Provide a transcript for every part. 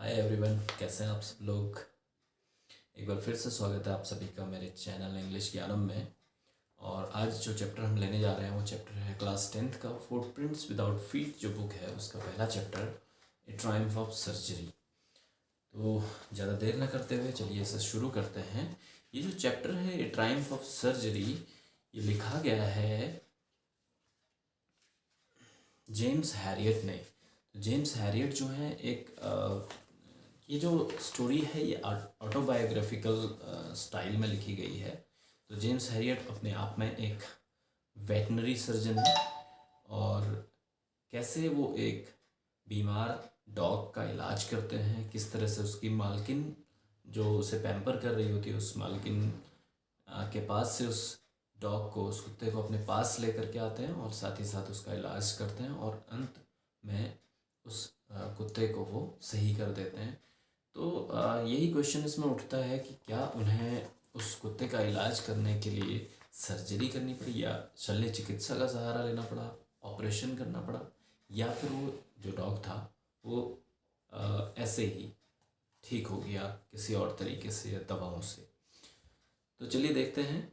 Hi everyone, कैसे हैं आप सब लोग। एक बार फिर से स्वागत है आप सभी का मेरे चैनल इंग्लिश ज्ञानम में। और आज जो चैप्टर हम लेने जा रहे हैं वो चैप्टर है क्लास 10th का फुटप्रिंट्स विदाउट फीट जो बुक है उसका पहला chapter A Triumph of surgery. तो ज़्यादा देर न करते हुए चलिए इसे शुरू करते हैं। ये जो चैप्टर है ए ट्रायम्फ ऑफ सर्जरी ये लिखा गया है जेम्स हैरियट ने। जेम्स हैरियट जो है ये जो स्टोरी है ये ऑटोबायोग्राफिकल स्टाइल में लिखी गई है। तो जेम्स हैरियट अपने आप में एक वेटनरी सर्जन है और कैसे वो एक बीमार डॉग का इलाज करते हैं, किस तरह से उसकी मालकिन जो उसे पैम्पर कर रही होती है उस मालकिन के पास से उस डॉग को, उस कुत्ते को अपने पास लेकर के आते हैं और साथ ही साथ उसका इलाज करते हैं और अंत में उस कुत्ते को वो सही कर देते हैं। तो यही क्वेश्चन इसमें उठता है कि क्या उन्हें उस कुत्ते का इलाज करने के लिए सर्जरी करनी पड़ी या शल्य चिकित्सा का सहारा लेना पड़ा, ऑपरेशन करना पड़ा, या फिर वो जो डॉग था वो ऐसे ही ठीक हो गया किसी और तरीके से या दवाओं से। तो चलिए देखते हैं।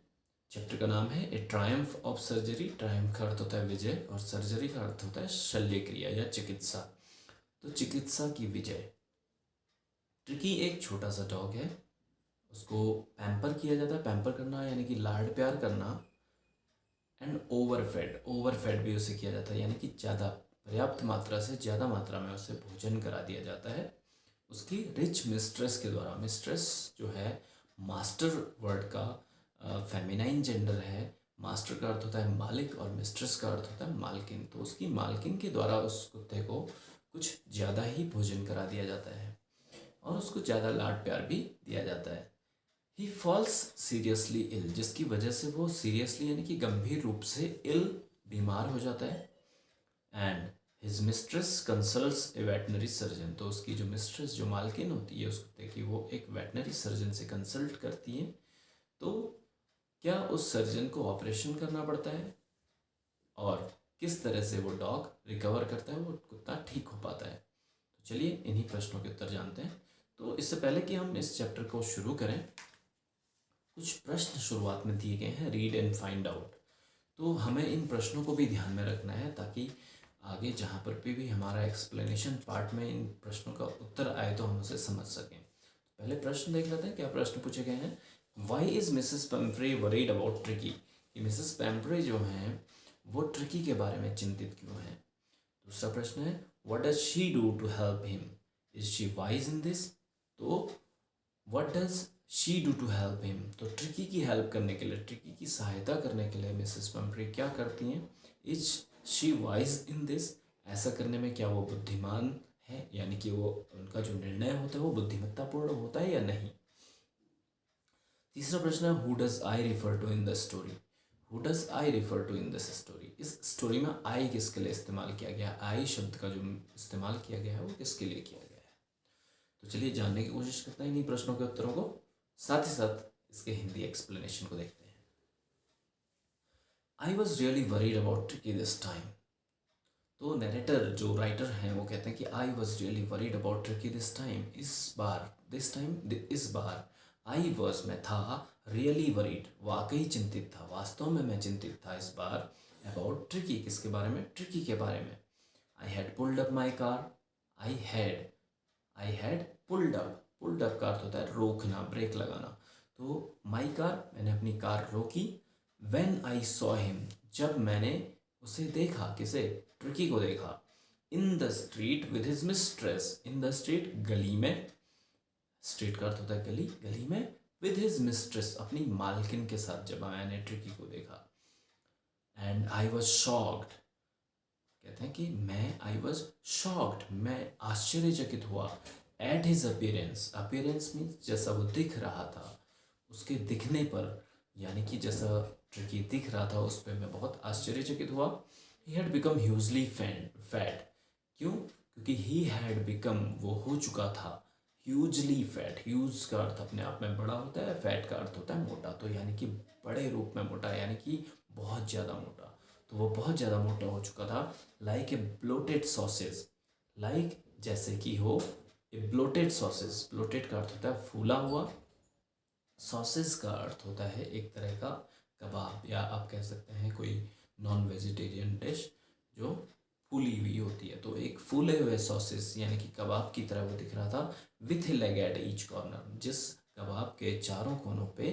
चैप्टर का नाम है ए ट्रायम्फ ऑफ सर्जरी। ट्रायम्फ का अर्थ होता है विजय और सर्जरी का अर्थ होता है शल्य क्रिया या चिकित्सा। तो चिकित्सा की विजय। ट्रिकी एक छोटा सा डॉग है, उसको पैम्पर किया जाता है। पैम्पर करना यानी कि लाड प्यार करना। एंड ओवरफेड भी उसे किया जाता है, यानी कि ज़्यादा पर्याप्त मात्रा से ज़्यादा मात्रा में उसे भोजन करा दिया जाता है उसकी रिच मिस्ट्रेस के द्वारा। मिस्ट्रेस जो है मास्टर वर्ड का फेमिनाइन जेंडर है। मास्टर का अर्थ होता है मालिक और मिस्ट्रेस का अर्थ होता है मालकिन। तो उसकी मालकिन के द्वारा उस कुत्ते को कुछ ज़्यादा ही भोजन करा दिया जाता है और उसको ज़्यादा लाड प्यार भी दिया जाता है। ही फॉल्स सीरियसली इल, जिसकी वजह से वो सीरियसली यानी कि गंभीर रूप से इल बीमार हो जाता है। And his mistress consults A veterinary surgeon, तो उसकी जो मिस्ट्रेस जो मालकिन होती है उस कुत्ते की वो एक वेटनरी सर्जन से कंसल्ट करती है। तो क्या उस सर्जन को ऑपरेशन करना पड़ता है और किस तरह से वो डॉग रिकवर करता है, वो कुत्ता ठीक हो पाता है। तो चलिए इन्हीं प्रश्नों के उत्तर जानते हैं। तो इससे पहले कि हम इस चैप्टर को शुरू करें, कुछ प्रश्न शुरुआत में दिए गए हैं, रीड एंड फाइंड आउट। तो हमें इन प्रश्नों को भी ध्यान में रखना है ताकि आगे जहाँ पर भी हमारा एक्सप्लेनेशन पार्ट में इन प्रश्नों का उत्तर आए तो हम उसे समझ सकें। पहले प्रश्न देख लेते हैं क्या प्रश्न पूछे गए हैं। Why is Mrs Pumphrey worried about Tricki, कि मिसेस पेम्प्रे जो हैं वो ट्रिकी के बारे में चिंतित क्यों हैं। दूसरा प्रश्न है what does she do to help him, is she wise in this. तो what does she do to help him, तो ट्रिकी की हेल्प करने के लिए, ट्रिकी की सहायता करने के लिए मिसेस पेम्प्रे क्या करती हैं। Is she wise in this, ऐसा करने में क्या वो बुद्धिमान है, यानी कि वो उनका जो निर्णय होता है वो बुद्धिमत्तापूर्ण होता है या नहीं। तीसरा प्रश्न है who does I refer to in the story, who does I refer to in this story, इस स्टोरी में आई किसके लिए इस्तेमाल किया गया, आई शब्द का जो इस्तेमाल किया गया है वो किसके लिए किया गया है। तो चलिए जानने की कोशिश करते हैं इन्हीं प्रश्नों के उत्तरों को, साथ ही साथ इसके हिंदी एक्सप्लेनेशन को देखते हैं। I was really worried about tricky this time, तो नरेटर जो राइटर हैं वो कहते हैं कि I was really worried about tricky this time, इस बार, दिस टाइम इस बार, आई वॉज में था, रियली वरीड वाकई चिंतित था, वास्तव में मैं चिंतित था इस बार, अबाउट ट्रिकी किसके बारे में, ट्रिकी के बारे में। I had pulled up my car, I had pulled up का अर्थ होता है रोकना, ब्रेक लगाना। तो माई कार, मैंने अपनी कार रोकी। व्हेन आई सॉ हिम, जब मैंने उसे देखा, किसे, ट्रिकी को देखा। In the street with his mistress, in the street गली में, स्ट्रीट का अर्थ होता है गली, गली में, विद हिज मिस्ट्रेस अपनी मालकिन के साथ जब मैंने ट्रिकी को देखा। एंड आई वॉज शॉक्ड, कहते हैं कि मैं, आई वॉज शॉक्ड, मैं आश्चर्यचकित हुआ। At his appearance, appearance means जैसा वो दिख रहा था, उसके दिखने पर, यानी कि जैसा ट्रिकी दिख रहा था उस पर मैं बहुत आश्चर्यचकित हुआ। He had become hugely fat, क्यों, क्योंकि ही हैड बिकम वो हो चुका था, ह्यूजली फैट, ह्यूज का अर्थ अपने आप में बड़ा होता है, फैट का अर्थ होता है मोटा, तो यानी कि बड़े रूप में मोटा, यानी कि बहुत ज़्यादा मोटा। तो वो बहुत ज़्यादा मोटा हो चुका था। Like a bloated sausage, like जैसे कि हो ए ब्लोटेड सॉसेज, ब्लोटेड का अर्थ होता है फूला हुआ, सॉसेज का अर्थ होता है एक तरह का कबाब, या आप कह सकते हैं कोई नॉन वेजिटेरियन डिश जो फूली हुई होती है। तो एक फूले हुए सॉसेस यानी कि कबाब की तरह वो दिख रहा था, with A leg at each corner, जिस कबाब के चारों कोनों पे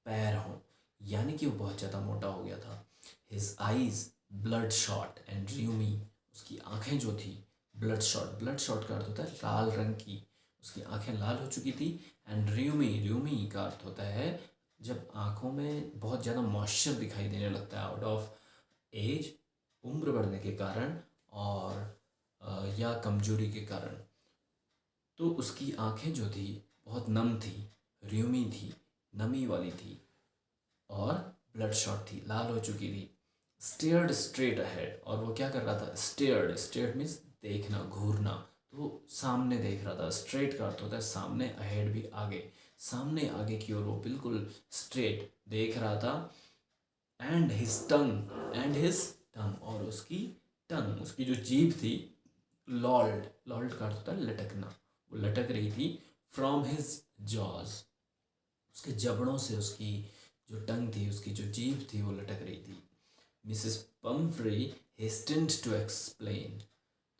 पैर हों, यानी कि वो बहुत ज़्यादा मोटा हो गया था। His eyes bloodshot and rheumy, उसकी आंखें जो थी ब्लड शॉट, ब्लड शॉट का अर्थ होता है लाल रंग की, उसकी आंखें लाल हो चुकी थी। एंड र्यूमी, र्यूमी का अर्थ होता है जब आंखों में बहुत ज़्यादा मॉइस्चर दिखाई देने लगता है आउट ऑफ एज, उम्र बढ़ने के कारण और या कमजोरी के कारण। तो उसकी आंखें जो थी बहुत नम थी, र्यूमी थी, नमी वाली थी और ब्लड शॉट थी, लाल हो चुकी थी। स्टेयर्ड स्ट्रेट अहेड, और वो क्या कर रहा था, स्टेयर्ड, स्टेयर्ड मीन्स देखना, घूरना, तो सामने देख रहा था। स्ट्रेट का अर्थ होता है सामने, अहेड भी आगे, सामने आगे की ओर वो बिल्कुल स्ट्रेट देख रहा था। And his tongue, and his टंग, और उसकी टंग, उसकी जो जीभ थी, लॉल्ड, लॉल्ड का अर्थ होता है लटकना, वो लटक रही थी। फ्रॉम हिज जॉज, उसके जबड़ों से उसकी जो टंग थी, उसकी जो जीभ थी वो लटक रही थी। मिसेस पम्फ्री हेस्टेंड टू एक्सप्लेन,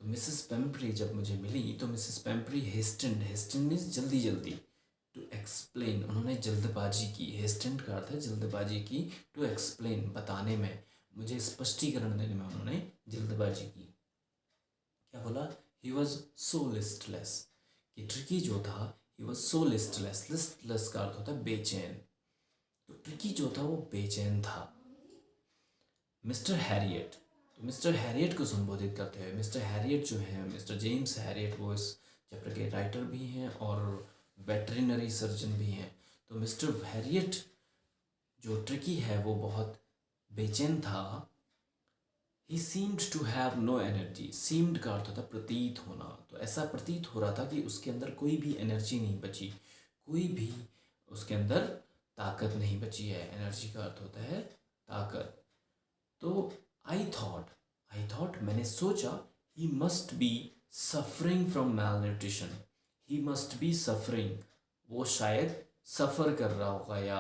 तो मिसेस पेम्प्री जब मुझे मिली तो मिसेस पेम्प्री हेस्टेंड, हेस्टेंड मीन्स जल्दी जल्दी, टू एक्सप्लेन, उन्होंने जल्दबाजी की, हेस्टेंड का अर्थ है जल्दबाजी की, टू एक्सप्लेन बताने में, मुझे स्पष्टीकरण देने में उन्होंने जल्दबाजी की। क्या बोला, ही वॉज सो लिस्टलेस, कि ट्रिकी जो था, he was so listless, listless का अर्थ होता है बेचैन, तो ट्रिकी जो था वो बेचैन था। मिस्टर हैरियट, तो मिस्टर हैरियट को संबोधित करते हुए, मिस्टर हैरियट जो है, मिस्टर जेम्स हैरियट, वो इस चैप्टर के राइटर भी हैं और वेटरिनरी सर्जन भी हैं। तो मिस्टर हैरियट जो ट्रिकी है वो बहुत बेचैन था। He seemed to have no energy, seemed का अर्थ होता है प्रतीत होना, तो ऐसा प्रतीत हो रहा था कि उसके अंदर कोई भी एनर्जी नहीं बची, कोई भी उसके अंदर ताकत नहीं बची है। एनर्जी का अर्थ होता है ताकत। तो आई थॉट, मैंने सोचा, he must be suffering from malnutrition, he must be suffering, वो शायद सफ़र कर रहा होगा, या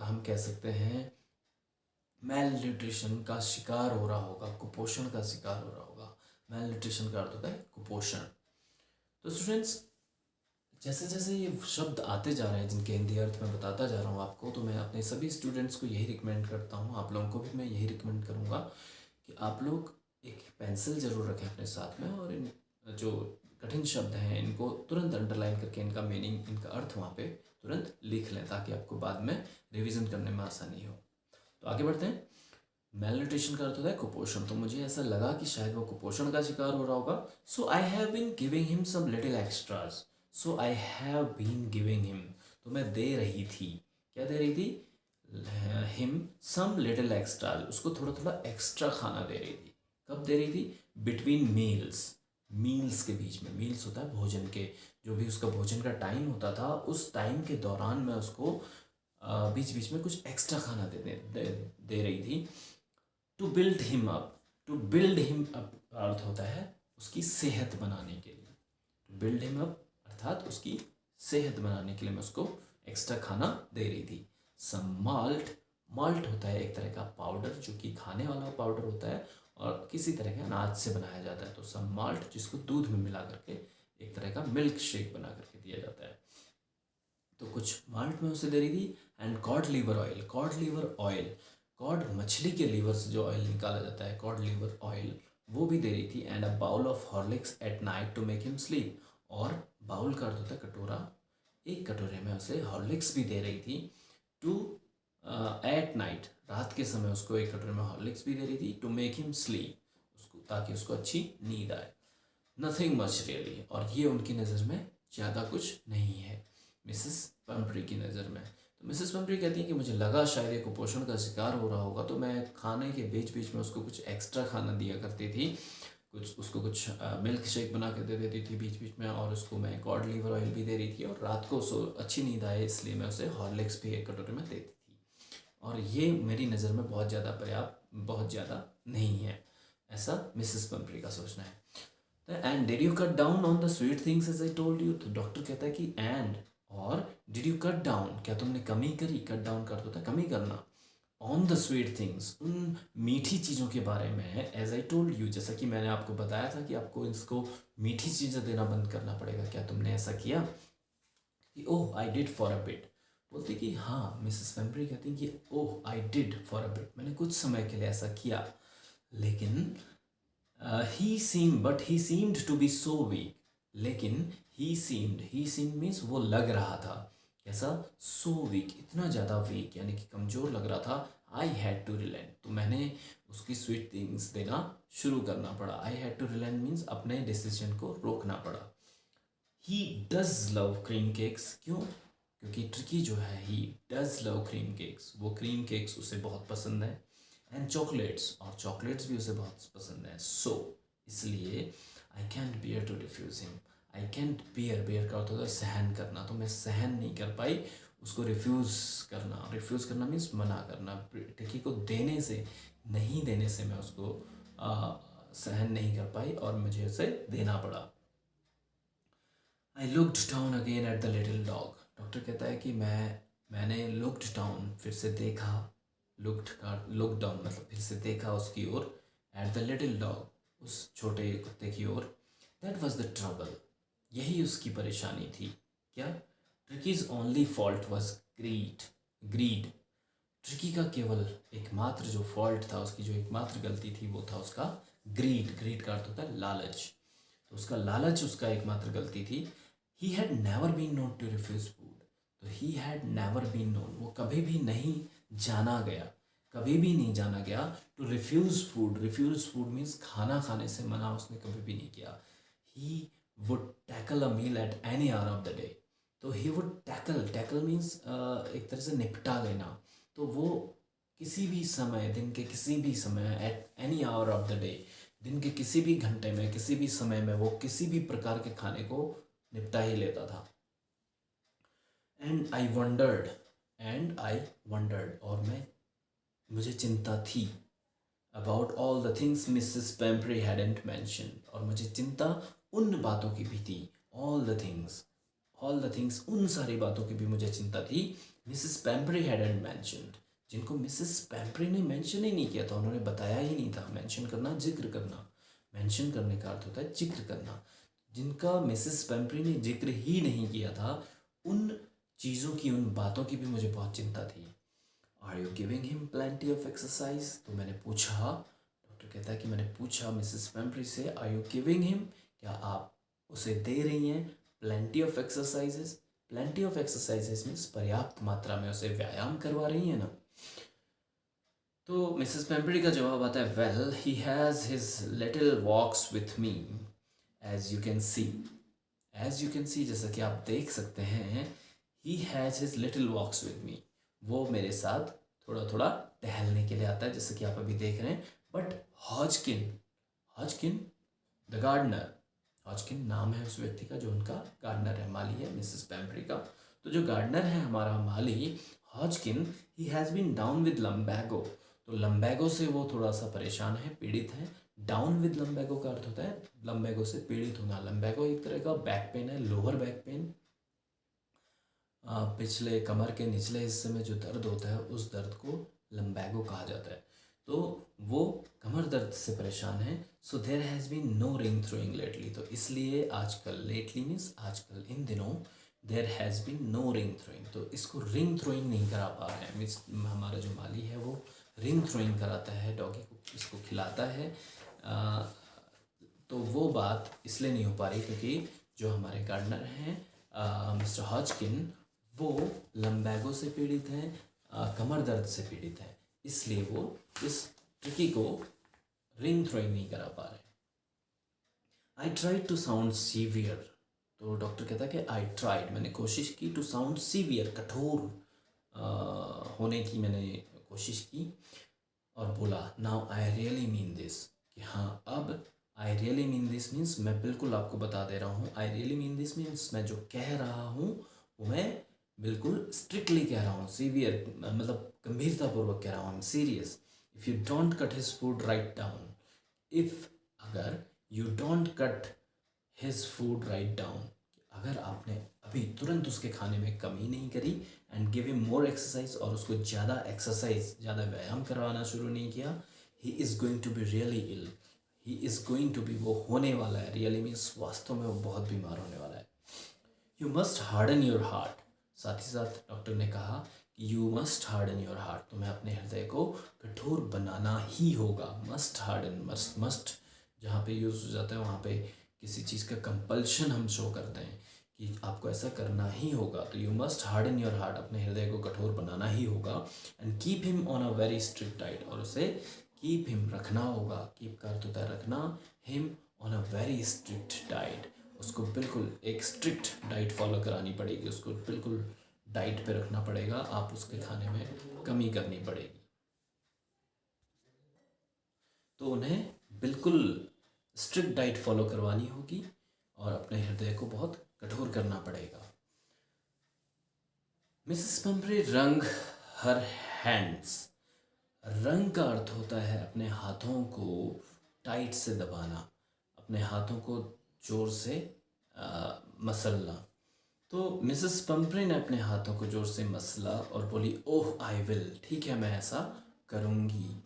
हम कह सकते हैं मैल न्यूट्रिशन का शिकार हो रहा होगा, कुपोषण का शिकार हो रहा होगा। मैल न्यूट्रिशन का अर्थ होता है कुपोषण। तो स्टूडेंट्स, जैसे जैसे ये शब्द आते जा रहे हैं जिनके हिंदी अर्थ मैं बताता जा रहा हूँ आपको, तो मैं अपने सभी स्टूडेंट्स को यही रिकमेंड करता हूँ, आप लोगों को भी मैं यही रिकमेंड करूँगा कि आप लोग एक पेंसिल ज़रूर रखें अपने साथ में, और इन जो कठिन शब्द हैं इनको तुरंत अंडरलाइन करके इनका मीनिंग, इनका अर्थ वहाँ पे तुरंत लिख लें, ताकि आपको बाद में रिविज़न करने में आसानी हो। तो आगे बढ़ते हैं। मेल न्यूट्रिशन का अर्थ होता है कुपोषण, तो मुझे ऐसा लगा कि शायद वो कुपोषण का शिकार हो रहा होगा। So I have been giving him some little extras, so I have been giving him, तो मैं दे रही थी, क्या दे रही थी, हिम सम लिटिल एक्स्ट्राज, उसको थोड़ा थोड़ा एक्स्ट्रा खाना दे रही थी। कब दे रही थी, बिटवीन मील्स, मील्स के बीच में, मील्स होता है भोजन के, जो भी उसका भोजन का टाइम होता था उस टाइम के दौरान मैं उसको बीच बीच में कुछ एक्स्ट्रा खाना दे रही थी। To build him up, to build him up का अर्थ होता है उसकी सेहत बनाने के लिए, टू बिल्ड हिम अप अर्थात उसकी सेहत बनाने के लिए मैं उसको एक्स्ट्रा खाना दे रही थी। सम माल्ट, माल्ट होता है एक तरह का पाउडर जो कि खाने वाला पाउडर होता है और किसी तरह के अनाज से बनाया जाता है। तो सम माल्ट जिसको दूध में मिला करके एक तरह का मिल्क शेक बना करके दिया जाता है, तो कुछ माल्ट में उसे दे रही थी। And cod liver oil, cod liver oil, cod मछली के लीवर से जो ऑयल निकाला जाता है, कॉड लीवर ऑयल, वो भी दे रही थी। And a bowl of Horlicks at night to make him sleep, और बाउल का अर्थ होता है कटोरा, एक कटोरे में उसे हॉर्लिक्स भी दे रही थी। टू एट नाइट, रात के समय उसको एक कटोरे में हॉर्लिक्स भी दे रही थी। टू मेक हिम स्लीप, उसको ताकि उसको अच्छी नींद आए। नथिंग मच रियली, और ये उनकी नज़र में ज़्यादा कुछ नहीं है, मिसेस पम्प्री की नज़र में। तो मिसेस पम्प्री कहती हैं कि मुझे लगा शायद ये कुपोषण का शिकार हो रहा होगा, तो मैं खाने के बीच बीच में उसको कुछ एक्स्ट्रा खाना दिया करती थी, कुछ उसको कुछ मिल्क शेक बना के दे देती थी बीच बीच में, और उसको मैं कॉड लीवर ऑयल भी दे रही थी, और रात को अच्छी नींद आए इसलिए मैं उसे हॉर्लिक्स भी एक कटोरे में देती थी। और ये मेरी नज़र में बहुत ज़्यादा पर्याप्त, बहुत ज़्यादा नहीं है, ऐसा मिसेस पम्प्री का सोचना है। And did you cut down on the sweet things as I told you. तो डॉक्टर कहता है कि एंड और डिड यू कट डाउन, क्या तुमने कमी करी, कट डाउन कर होता है कमी करना, ऑन द स्वीट थिंग्स, उन मीठी चीज़ों के बारे में है, एज आई टोल्ड यू, जैसा कि मैंने आपको बताया था कि आपको इसको मीठी चीज़ें देना बंद करना पड़ेगा, क्या तुमने ऐसा किया। कि oh I did for a bit, बोलती कि हाँ, मिसेस पेम्बरी कहती हैं कि oh I did for a bit, मैंने कुछ समय के लिए ऐसा किया, लेकिन he seemed to be so weak, लेकिन ही सीम्ड मीन्स वो लग रहा था कैसा, सो वीक, इतना ज़्यादा वीक यानी कि कमज़ोर लग रहा था। आई हैड टू रिलेंट, तो मैंने उसकी स्वीट थिंग्स देना शुरू करना पड़ा। I had to relent means अपने डिसीजन को रोकना पड़ा। He does love cream cakes, क्यों, क्योंकि ट्रिकी जो है, he does love cream cakes, वो क्रीम केक्स उसे बहुत पसंद है, एंड चॉकलेट्स, और चॉकलेट्स भी उसे बहुत पसंद है, सो इसलिए I can't bear to refuse him. I can't bear, bear का अर्थ होता है सहन करना, तो मैं सहन नहीं कर पाई उसको रिफ्यूज़ करना। रिफ्यूज़ करना मीन्स मना करना, टिकी को देने से, नहीं देने से मैं उसको सहन नहीं कर पाई और मुझे उसे देना पड़ा। I looked down again eight the little dog, doctor कहता है कि मैंने लुक्ड डाउन, फिर से देखा, लुक्ड का लुक डाउन मतलब फिर से देखा उसकी ओर, एट द लिटिल डॉग, उस छोटे कुत्ते की ओर। दैट वॉज द ट्रबल, यही उसकी परेशानी थी। क्या, Tricki's only fault was greed, Tricki का केवल एकमात्र जो फॉल्ट था, उसकी जो एकमात्र गलती थी वो था उसका ग्रीड का अर्थ होता है लालच, तो उसका लालच उसका एकमात्र गलती थी। He had never been known to refuse food, तो he had never been known, वो कभी भी नहीं जाना गया, कभी भी नहीं जाना गया to refuse food. Refuse food means खाना खाने से मना उसने कभी भी नहीं किया। He would tackle a meal at any hour of the day, तो ही वुड टैकल मीन्स एक तरह से निपटा लेना, तो वो किसी भी समय, दिन के किसी भी समय, eight any hour of the day, दिन के किसी भी घंटे में, किसी भी समय में वो किसी भी प्रकार के खाने को निपटा ही लेता था। एंड आई वंडर्ड, और मुझे चिंता थी, about all the things Mrs Pumphrey hadn't mentioned, और मुझे चिंता उन बातों की भी थी, ऑल द थिंग्स, उन सारी बातों की भी मुझे चिंता थी, मिसेस पेम्परी हैडेंट मैंशनड, जिनको मिसेस पेम्परी ने मेंशन ही नहीं किया था, उन्होंने बताया ही नहीं था। मेंशन करना, जिक्र करना, मेंशन करने का अर्थ होता है जिक्र करना, जिनका मिसेस पेम्परी ने जिक्र ही नहीं किया था, उन चीज़ों की, उन बातों की भी मुझे बहुत चिंता थी। Are you giving him plenty of exercise, तो मैंने पूछा, डॉक्टर कहता है कि मैंने पूछा मिसेस पेम्परी से, आर यू गिविंग हिम, क्या आप उसे दे रही हैं plenty of exercises. Plenty of exercises means पर्याप्त मात्रा में उसे व्यायाम करवा रही हैं ना। तो मिसेस पेम्परी का जवाब आता है, well he has his little walks with me, as you can see, जैसा कि आप देख सकते हैं, he has his little walks with me, वो मेरे साथ थोड़ा थोड़ा टहलने के लिए आता है, जैसे कि आप अभी देख रहे हैं। But Hodgkin the gardener, Hodgkin नाम है उस व्यक्ति का जो उनका गार्डनर है, माली है मिसेस पेम्परी का। तो जो गार्डनर है हमारा माली Hodgkin, he has been down with lumbago, तो लम्बैगो से वो थोड़ा सा परेशान है, पीड़ित है। डाउन विद लम्बैगो का अर्थ होता है लम्बैगो से पीड़ित होना। लम्बैगो एक तरह का बैक पेन है, लोअर बैक पेन, पिछले कमर के निचले हिस्से में जो दर्द होता है उस दर्द को लम्बैगो कहा जाता है। तो वो कमर दर्द से परेशान है। So there has been no ring throwing lately, तो इसलिए आजकल, लेटली मीन्स आजकल, इन दिनों, there has been no ring throwing, तो इसको रिंग थ्रोइंग नहीं करा पा रहे हैं। मीन्स हमारा जो माली है वो रिंग थ्रोइंग कराता है डॉगी को, इसको खिलाता है। तो वो बात इसलिए नहीं हो पा रही क्योंकि जो हमारे गार्डनर हैं मिस्टर हॉजकिन, वो लम्बैगो से पीड़ित हैं, कमर दर्द से पीड़ित हैं, इसलिए वो इस ट्रिकी को रिंग थ्रोइंग नहीं करा पा रहे। I tried to sound severe, तो डॉक्टर कहता है कि आई ट्राइड, मैंने कोशिश की, टू साउंड सीवियर, कठोर होने की मैंने कोशिश की, और बोला now I really mean this, कि हाँ अब I really mean this means मैं बिल्कुल आपको बता दे रहा हूँ। I really mean this means मैं जो कह रहा हूँ वो मैं बिल्कुल स्ट्रिक्टली कह रहा हूँ, सीवियर मतलब गंभीरतापूर्वक कह रहा हूँ, I am serious. If you don't cut his food right down, if, अगर, you don't cut his food right down, अगर आपने अभी तुरंत उसके खाने में कमी नहीं करी and give him more exercise, और उसको ज़्यादा एक्सरसाइज ज़्यादा व्यायाम करवाना शुरू नहीं किया, he is going to be really ill, he is going to be, वो होने वाला है, रियली मीन्स वास्तव में वो बहुत बीमार होने वाला है। You must harden your heart, साथ ही साथ डॉक्टर ने कहा कि you must harden your heart, तुम्हें अपने हृदय को कठोर बनाना ही होगा। मस्ट हार्डन, मस्ट जहाँ पे यूज़ हो जाता है वहाँ पे किसी चीज़ का कंपल्शन हम शो करते हैं कि आपको ऐसा करना ही होगा, तो you must harden your heart, अपने हृदय को कठोर बनाना ही होगा। And keep him on a very strict diet, और उसे कीप हिम रखना होगा, कीप का अर्थ होता है रखना, him on a very strict diet, उसको बिल्कुल एक स्ट्रिक्ट डाइट फॉलो करानी पड़ेगी, उसको बिल्कुल डाइट पे रखना पड़ेगा, आप उसके खाने में कमी करनी पड़ेगी। तो उन्हें बिल्कुल स्ट्रिक्ट डाइट फॉलो करवानी होगी और अपने हृदय को बहुत कठोर करना पड़ेगा। मिसेस पंपरी रंग हर हैंड्स, रंग का अर्थ होता है अपने हाथों को टाइट से दबाना, अपने हाथों को जोर से मसलना। तो मिसेस पंपरी ने अपने हाथों को जोर से मसला और बोली, ओह आई विल, ठीक है मैं ऐसा करूँगी।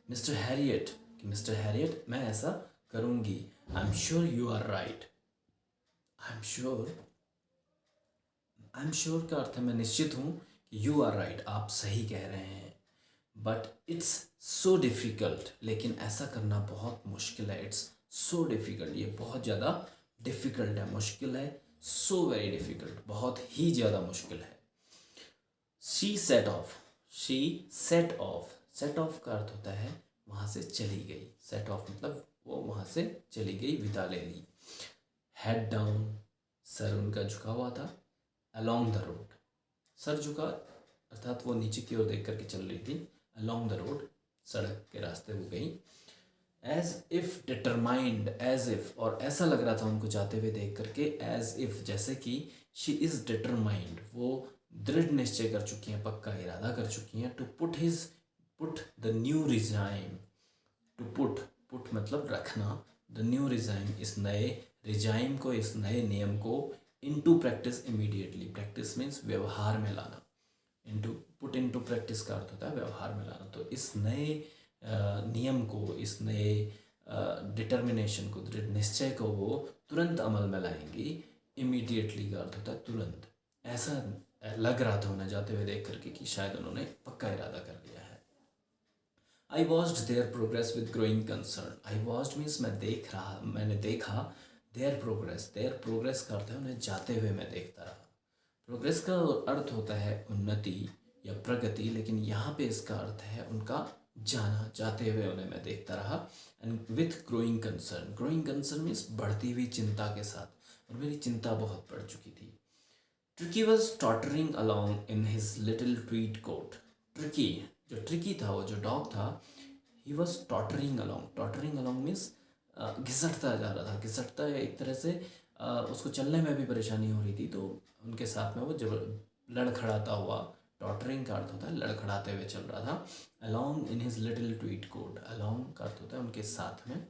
मिस्टर हैरियट, कि मिस्टर हैरियट मैं ऐसा करूँगी। I am sure you are right, I am sure, I am sure का अर्थ है मैं निश्चित हूँ कि यू आर राइट, आप सही कह रहे हैं। बट इट्स सो डिफ़िकल्ट, लेकिन ऐसा करना बहुत मुश्किल है। इट्स सो डिफ़िकल्ट, ये बहुत ज़्यादा डिफ़िकल्ट है, मुश्किल है। सो वेरी डिफ़िकल्ट, बहुत ही ज़्यादा मुश्किल है। She said of, she said of, set of का अर्थ होता है वहाँ से चली गई, सेट ऑफ मतलब वो वहाँ से चली गई, विदा ले ली। हेड डाउन, सर उनका झुका हुआ था। अलोंग द रोड, सर झुका अर्थात वो नीचे की ओर देख करके चल रही थी। अलोंग द रोड, सड़क के रास्ते वो गई। As if determined, as if, और ऐसा लग रहा था उनको जाते हुए देख करके, एज इफ जैसे कि शी इज़ डिटरमाइंड, वो दृढ़ निश्चय कर चुकी हैं, पक्का इरादा कर चुकी हैं। To put the new regime, to put मतलब रखना, द न्यू रिजाइम, इस नए रिजाइम को, इस नए नियम को, into practice immediately, practice means व्यवहार में लाना, पुट इनटू प्रैक्टिस का अर्थ होता है व्यवहार में लाना। तो इस नए नियम को, इस नए डिटर्मिनेशन को, दृढ़ निश्चय को वो तुरंत अमल में लाएंगी। इमीडिएटली का अर्थ होता है तुरंत। ऐसा लग रहा था उन्हें जाते हुए देख करके कि शायद उन्होंने पक्का इरादा कर लिया है। I watched there progress with growing concern, I watched means मैंने देखा, देयर प्रोग्रेस का अर्थ है उन्हें जाते हुए मैं देखता रहा। प्रोग्रेस का अर्थ होता है उन्नति या प्रगति, लेकिन यहाँ पे इसका अर्थ है उनका जाना, जाते हुए उन्हें मैं देखता रहा। And with growing concern means बढ़ती हुई चिंता के साथ, और मेरी चिंता बहुत बढ़ चुकी थी। Tricki was tottering along in his little tweed coat, Tricki था, वो जो डॉग था, he was tottering along means घिसटता जा रहा था, घिसटता एक तरह से उसको चलने में भी परेशानी हो रही थी, तो उनके साथ में वो जब लड़खड़ाता हुआ, टॉटरिंग का अर्थ होता है लड़खड़ाते हुए चल रहा था। Along in his little tweed coat, along का अर्थ होता है उनके साथ में,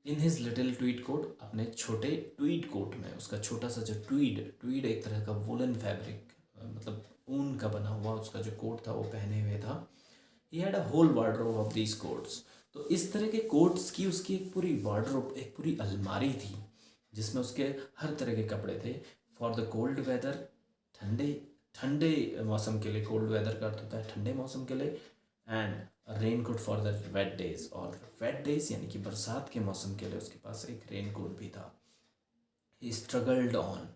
in his little tweed coat, अपने छोटे ट्वीड कोट में, उसका छोटा सा जो ट्वीड एक तरह का वुलन फैब्रिक, मतलब ऊन का बना हुआ उसका जो कोट था वो पहने हुए था। He had a whole wardrobe of these coats, तो इस तरह के कोट्स की उसकी एक पूरी वार्डरोब, एक पूरी अलमारी थी जिसमें उसके हर तरह के कपड़े थे। फॉर द कोल्ड वेदर, ठंडे मौसम के लिए, कोल्ड वेदर का अर्थ होता है ठंडे मौसम के लिए। And raincoat for the wet days, और वेट डेज यानी कि बरसात के मौसम के लिए उसके पास एक रेन कोट भी था। ही स्ट्रगल्ड ऑन,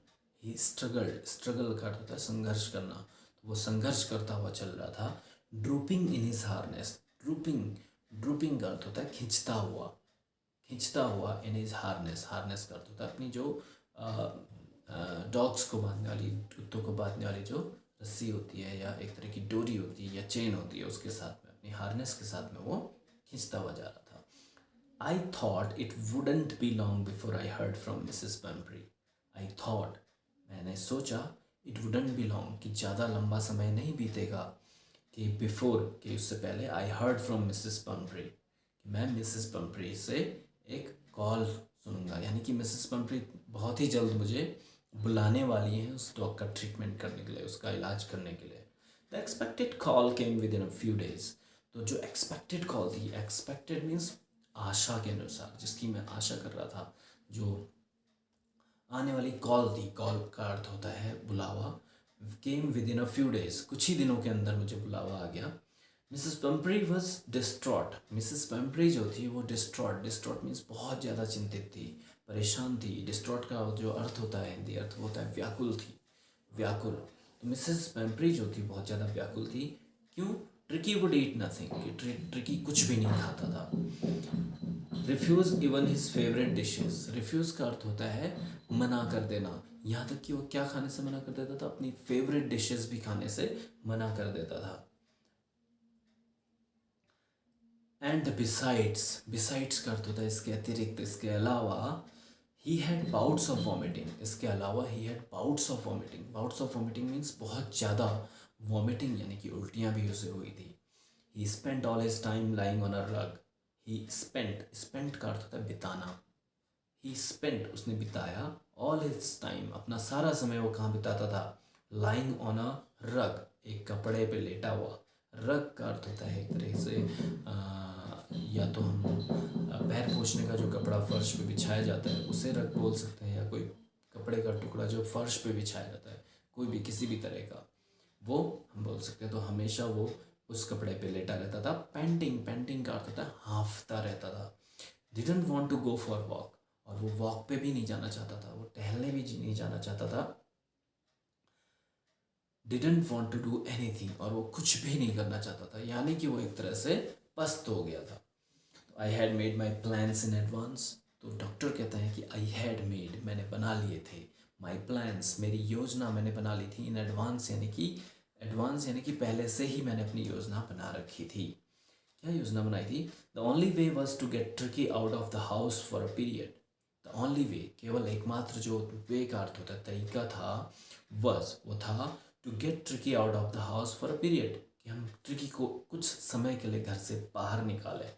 स्ट्रगल का अर्थ होता है संघर्ष करना, तो वो संघर्ष करता हुआ चल रहा था। Drooping in his harness, drooping का अर्थ होता है खिंचता हुआ, इन हिज हार्नेस का अर्थ होता है अपनी जो डॉग्स को बांधने वाली, कुत्तों को बांधने वाली जो रस्सी होती है या एक तरह की डोरी होती है या चेन होती है, उसके साथ में, अपनी हार्नेस के साथ में वो खींचता हुआ जा रहा था। I thought it wouldn't be long before I heard from Mrs Pumphrey, I thought मैंने सोचा, इट वुडेंट बी लॉन्ग कि ज़्यादा लंबा समय नहीं बीतेगा, कि बिफोर कि उससे पहले, आई हर्ड फ्रॉम मिसेस पंपरी, मैं मिसेस पंपरी से एक कॉल सुनूंगा, यानी कि मिसेस पंपरी बहुत ही जल्द मुझे बुलाने वाली हैं उस डॉग का ट्रीटमेंट करने के लिए, उसका इलाज करने के लिए। The expected call came within a few days. तो जो एक्सपेक्टेड कॉल थी, एक्सपेक्टेड मीन्स आशा के अनुसार, जिसकी मैं आशा कर रहा था, जो आने वाली कॉल थी, कॉल का अर्थ होता है बुलावा, came within a few days, कुछ ही दिनों के अंदर मुझे बुलावा आ गया। Mrs Pumphrey was distraught. Mrs Pumphrey जो थी वो डिस्ट्रॉट, डिस्ट्रॉट मीन्स बहुत ज़्यादा चिंतित थी, परेशान थी। डिस्ट्रॉट का जो अर्थ होता है, हिंदी अर्थ होता है व्याकुल थी, व्याकुल। तो मिसेस पेम्प्री जो थी बहुत ज़्यादा व्याकुल थी। क्यों? ट्रिकी वुड ईट नथिंग, कि ट्रिकी कुछ भी नहीं खाता था। Refuse even his favourite dishes. Refuse का अर्थ होता है मना कर देना, यहाँ तक कि वो क्या खाने से मना कर देता था, अपनी फेवरेट डिशेस भी खाने से मना कर देता था। एंड बिसाइड्स, बिसाइड्स का अर्थ होता है इसके अतिरिक्त, इसके अलावा। He had bouts of vomiting, इसके अलावा he had bouts of vomiting. Bouts of vomiting means बहुत ज़्यादा वॉमिटिंग, यानी कि उल्टियाँ भी उसे हुई थी। He spent all his time lying on a rug. He spent, spent का अर्थ होता है बिताना। ही स्पेंट, उसने बिताया, ऑल हिज टाइम, अपना सारा समय वो कहाँ बिताता था, लाइंग ऑन अ रग, एक कपड़े पे लेटा हुआ। रग का अर्थ होता है एक तरह से या तो हम पैर पोछने का जो कपड़ा फर्श पे बिछाया जाता है उसे रग बोल सकते हैं, या कोई कपड़े का टुकड़ा जो फर्श पे बिछाया जाता है, कोई भी किसी भी तरह का, वो हम बोल सकते हैं। तो हमेशा वो उस कपड़े पे लेटा रहता था। पेंटिंग, पेंटिंग का अर्थ होता है हाँफता रहता था। Didn't want to go for walk, और वो वॉक पे भी नहीं जाना चाहता था, वो टहलने भी नहीं जाना चाहता था। Didn't want to do anything, और वो कुछ भी नहीं करना चाहता था, यानी कि वो एक तरह से पस्त हो गया था। I had made my plans in advance. तो डॉक्टर कहता है कि आई हैड मेड, मैंने बना लिए थे, माई प्लान्स, मेरी योजना मैंने बना ली थी, इन एडवांस यानी कि, एडवांस यानी कि पहले से ही मैंने अपनी योजना बना रखी थी। क्या योजना बनाई थी? The only way was to get Tricki out of the house for a period. The only way, केवल एकमात्र जो वे का अर्थ होता है तरीका था, वॉज वो था, to get Tricki out of the house for a period, कि हम ट्रिकी को कुछ समय के लिए घर से बाहर निकालें।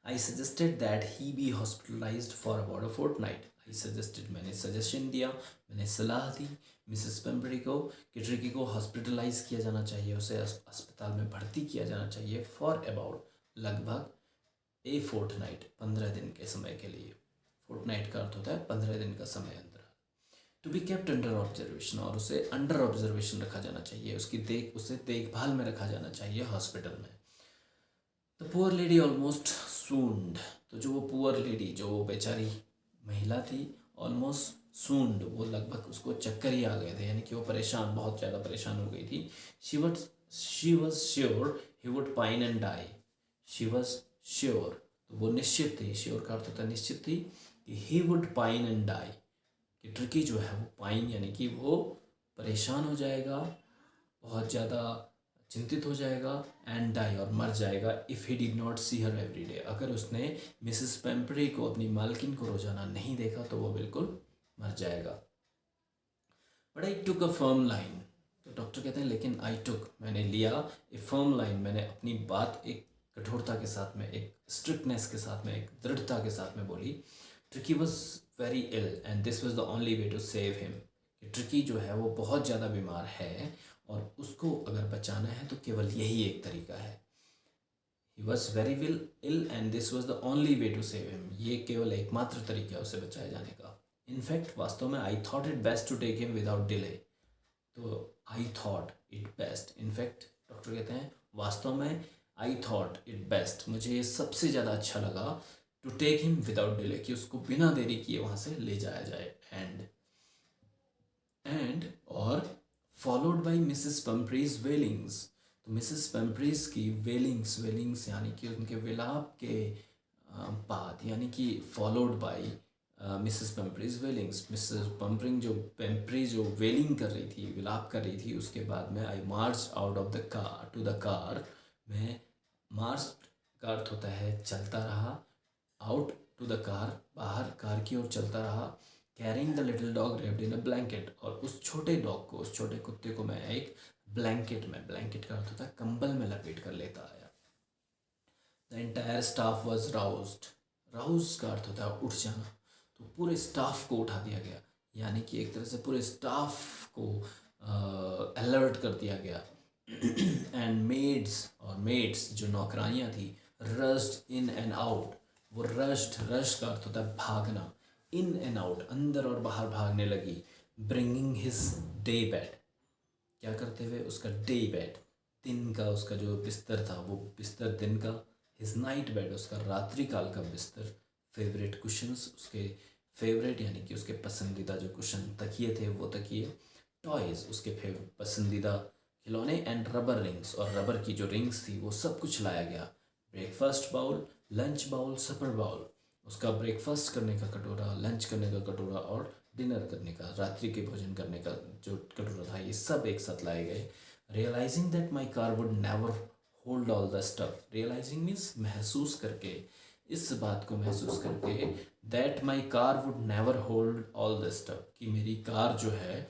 I suggested that he be hospitalised for about a fortnight. I suggested, मैंने सजेशन दिया, मैंने सलाह दी मिसेस पेम्बरी को कि ट्रिकी को हॉस्पिटलाइज किया जाना चाहिए, उसे अस्पताल में भर्ती किया जाना चाहिए, फॉर अबाउट, लगभग, ए फोर्टनाइट, 15 दिन के समय के लिए। फोर्टनाइट का अर्थ होता है 15 दिन का समय अंतराल। To be kept under observation, और उसे अंडर ऑब्जर्वेशन रखा जाना चाहिए, उसे देखभाल में रखा जाना चाहिए हॉस्पिटल में। The poor lady almost swooned. तो जो वो पुअर लेडी, जो वो बेचारी महिला थी, ऑलमोस्ट सून्ड, वो लगभग उसको चक्कर ही आ गए थे, यानी कि वो परेशान, बहुत ज़्यादा परेशान हो गई थी। She was sure he would pine and die. She was sure, तो वो निश्चित थी, श्योर का अर्थ होता है निश्चित थी, कि he would pine and die, कि ट्रिकी जो है वो पाइन यानी कि वो परेशान हो जाएगा, बहुत ज़्यादा चिंतित हो जाएगा, एंड डाई, और मर जाएगा, if he did not see her every day, अगर उसने मिसेस पेम्परी को, अपनी मालकिन को रोज़ाना नहीं देखा तो वो बिल्कुल मर जाएगा। But I took a firm line. तो डॉक्टर कहते हैं लेकिन आई टुक, मैंने लिया, ए फर्म लाइन, मैंने अपनी बात एक कठोरता के साथ में, एक स्ट्रिक्टनेस के साथ में, एक दृढ़ता के साथ में बोली। Tricki was very ill and this was the only way to save him. Tricki जो है वो बहुत ज़्यादा बीमार है, और उसको अगर बचाना है तो केवल यही एक तरीका है। He was very ill and this was the only way to save him, ये केवल एकमात्र तरीका है उसे बचाए जाने का। इनफैक्ट, वास्तव में, I thought it best to take him without delay. तो I thought it best, in fact doctor कहते हैं वास्तव में, आई थॉट इट बेस्ट, मुझे ये सबसे ज़्यादा अच्छा लगा, to take him without delay, कि उसको बिना देरी किए वहाँ से ले जाया जाए। और फॉलोड बाई मिसेस पम्परीज वेलिंग्स। तो मिसेस पम्परीज की वेलिंग्स यानी कि उनके विलाप के बाद, यानी कि फॉलोड बाई मिसेस पम्परीज वेलिंग्स, मिसेस पेम्परी जो वेलिंग कर रही थी, विलाप कर रही थी, उसके बाद में I march out of the car to the car. मैं, मार्च का अर्थ होता है चलता रहा, आउट टू द कार, बाहर कार की ओर चलता रहा, carrying the little dog wrapped in a blanket, और उस छोटे डॉग को, उस छोटे कुत्ते को मैं एक ब्लैंकेट में, ब्लैंकेट का अर्थ होता है कंबल में, लपेट कर लेता आया। The entire staff was roused. Rouse का अर्थ होता है उठ जाना, तो पूरे स्टाफ को उठा दिया गया, यानी कि एक तरह से पूरे स्टाफ को अलर्ट कर दिया गया। एंड मेड्स जो नौकरानियाँ थी, रश्ड इन एंड आउट, वो रश का अर्थ होता है भागना, इन एंड आउट अंदर और बाहर भागने लगी। ब्रिंगिंग हिज डे बेड, क्या करते हुए, उसका डे बेड, दिन का उसका जो बिस्तर था वो बिस्तर दिन का, हिज नाइट बेड उसका रात्रि काल का बिस्तर, फेवरेट कुशंस उसके फेवरेट यानी कि उसके पसंदीदा जो कुशन तकिए थे वो तकिए, टॉयज़ उसके पसंदीदा खिलौने, एंड रबर रिंग्स और रबर की जो रिंग्स थी वो सब कुछ लाया गया। ब्रेकफास्ट बाउल, लंच बाउल, सपर बाउल, उसका ब्रेकफास्ट करने का कटोरा, लंच करने का कटोरा और डिनर करने का, रात्रि के भोजन करने का जो कटोरा था, ये सब एक साथ लाए गए। Realising that my car would never hold all the stuff, realising means महसूस करके, इस बात को महसूस करके, that my car would never hold all the stuff, कि मेरी कार जो है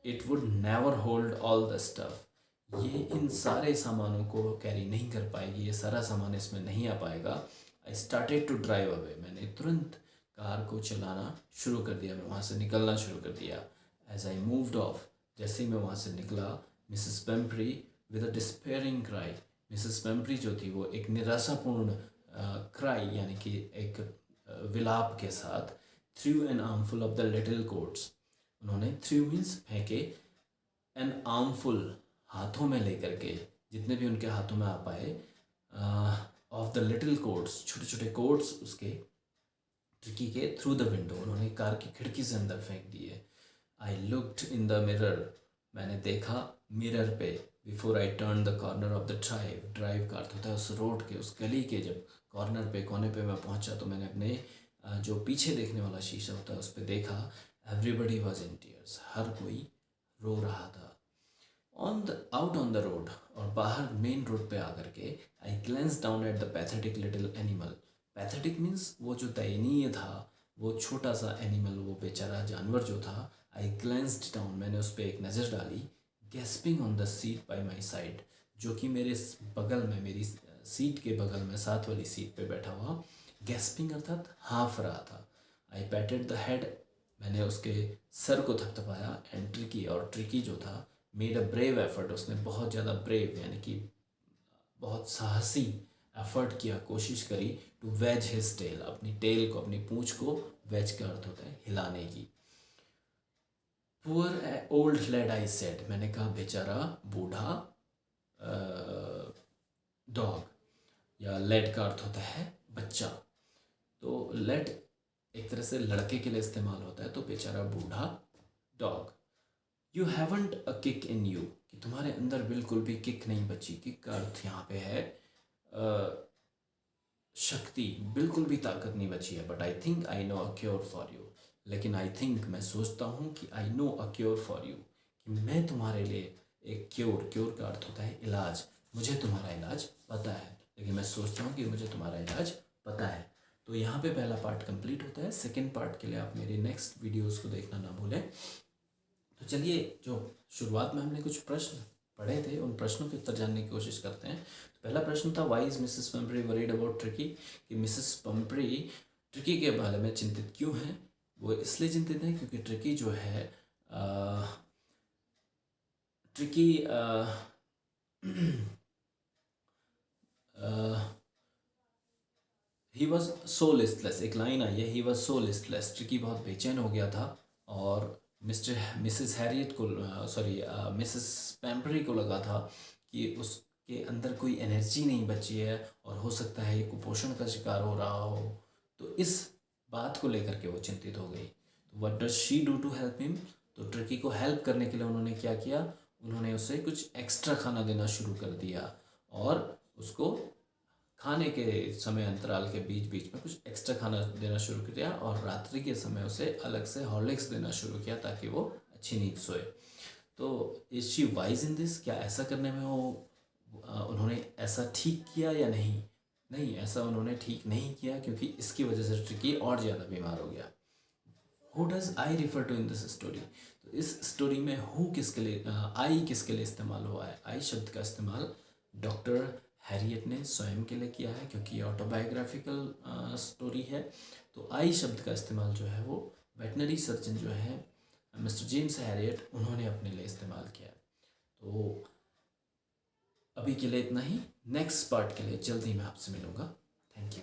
it would never hold all the stuff, ये इन सारे सामानों को कैरी नहीं कर पाएगी, ये सारा सामान इसमें नहीं आ पाएगा। I started to drive away, मैंने तुरंत कार को चलाना शुरू कर दिया, मैं वहाँ से निकलना शुरू कर दिया। एज आई मूव्ड ऑफ, जैसे ही मैं वहाँ से निकला, Mrs Pumphrey with a despairing cry, Mrs Pumphrey जो थी वो एक निराशापूर्ण क्राई यानी कि एक विलाप के साथ, through an armful of the little quotes, उन्होंने थ्रू मीन्स फेंके, एन आर्मफुल हाथों में लेकर के, जितने भी उनके हाथों में आ पाए, ऑफ द लिटिल कोट्स छोटे छोटे कोट्स उसके ट्रिकी के, थ्रू द विंडो, उन्होंने कार की खिड़की से अंदर फेंक दिए। I looked in the mirror, मैंने देखा मिरर पे, before I turn the corner of the drive, drive का अर्थ होता है उस रोड के, उस गली के जब कॉर्नर पे कोने पे मैं पहुंचा तो मैंने अपने जो पीछे देखने वाला शीशा होता है उस पर देखा। एवरीबडी वॉज इन टीयर्स, हर कोई रो रहा था। आउट ऑन द रोड, और बाहर मेन रोड पे आकर के, I glanced down at the pathetic little animal, pathetic means वो जो दयनीय था, वो छोटा सा एनिमल, वो बेचारा जानवर जो था, आई ग्लेंस्ड डाउन, मैंने उस पर एक नज़र डाली, gasping on the seat by my side, जो कि मेरे बगल में, मेरी सीट के बगल में साथ वाली सीट पे बैठा हुआ, गैस्पिंग अर्थात हाँफ रहा था। आई पैटेड द हेड, मैंने उसके सर को थपथपाया, एंड ट्रिकी, और ट्रिकी जो था, मेड अ ब्रेव एफर्ट, उसने बहुत ज़्यादा ब्रेव यानी कि बहुत साहसी एफर्ट किया, कोशिश करी, टू वेज हिज टेल, अपनी टेल को, अपनी पूंछ को, वेज का अर्थ होता है हिलाने की। Poor old lad, I said, मैंने कहा बेचारा बूढ़ा डॉग, या लेड का अर्थ होता है बच्चा, तो लेड एक तरह से लड़के के लिए इस्तेमाल होता है, तो बेचारा बूढ़ा dog. You haven't a kick in you, कि तुम्हारे अंदर बिल्कुल भी किक नहीं बची, किक का अर्थ यहाँ पे है शक्ति, बिल्कुल भी ताकत नहीं बची है। But I think I know a cure for you, लेकिन आई थिंक मैं सोचता हूँ कि I know a cure for you, कि मैं तुम्हारे लिए एक क्योर, क्योर का अर्थ होता है इलाज, मुझे तुम्हारा इलाज पता है, लेकिन मैं सोचता हूँ कि मुझे तुम्हारा इलाज पता है। तो यहाँ पे पहला पार्ट कंप्लीट होता है। सेकंड पार्ट के लिए आप मेरी नेक्स्ट वीडियोस को देखना ना भूलें। तो चलिए, जो शुरुआत में हमने कुछ प्रश्न पढ़े थे उन प्रश्नों के उत्तर जानने की कोशिश करते हैं। तो पहला प्रश्न था, why is Mrs Pumphrey worried about Tricki, कि मिसेस पम्प्री ट्रिकी के बारे में चिंतित क्यों हैं। वो इसलिए चिंतित हैं क्योंकि ट्रिकी जो है tricky he was so listless, एक लाइन आई है, he was so listless, tricky बहुत बेचैन हो गया था, और मिसेस हैरियट को, सॉरी मिसेस पैम्परी को लगा था कि उसके अंदर कोई एनर्जी नहीं बची है, और हो सकता है ये कुपोषण का शिकार हो रहा हो। तो इस बात को लेकर के वो चिंतित हो गई। तो what does she do to help him, तो ट्रिकी को हेल्प करने के लिए उन्होंने क्या किया, उन्होंने उसे कुछ एक्स्ट्रा खाना देना शुरू कर दिया, और उसको खाने के समय अंतराल के बीच बीच में कुछ एक्स्ट्रा खाना देना शुरू किया, और रात्रि के समय उसे अलग से हॉर्लिक्स देना शुरू किया ताकि वो अच्छी नींद सोए। तो is she wise in this, क्या ऐसा करने में वो उन्होंने ऐसा ठीक किया या नहीं, नहीं ऐसा उन्होंने ठीक नहीं किया, क्योंकि इसकी वजह से ट्रिकी और ज़्यादा बीमार हो गया। Who does I refer to in this story, तो इस स्टोरी में हु किसके लिए, आई किसके लिए इस्तेमाल हुआ है, आई शब्द का इस्तेमाल डॉक्टर हैरियट ने स्वयं के लिए किया है, क्योंकि ये ऑटोबायोग्राफिकल स्टोरी है। तो आई शब्द का इस्तेमाल जो है वो वेटनरी सर्जन जो है मिस्टर जेम्स हैरियट, उन्होंने अपने लिए इस्तेमाल किया। तो अभी के लिए इतना ही। नेक्स्ट पार्ट के लिए जल्दी मैं आपसे मिलूँगा। Thank you.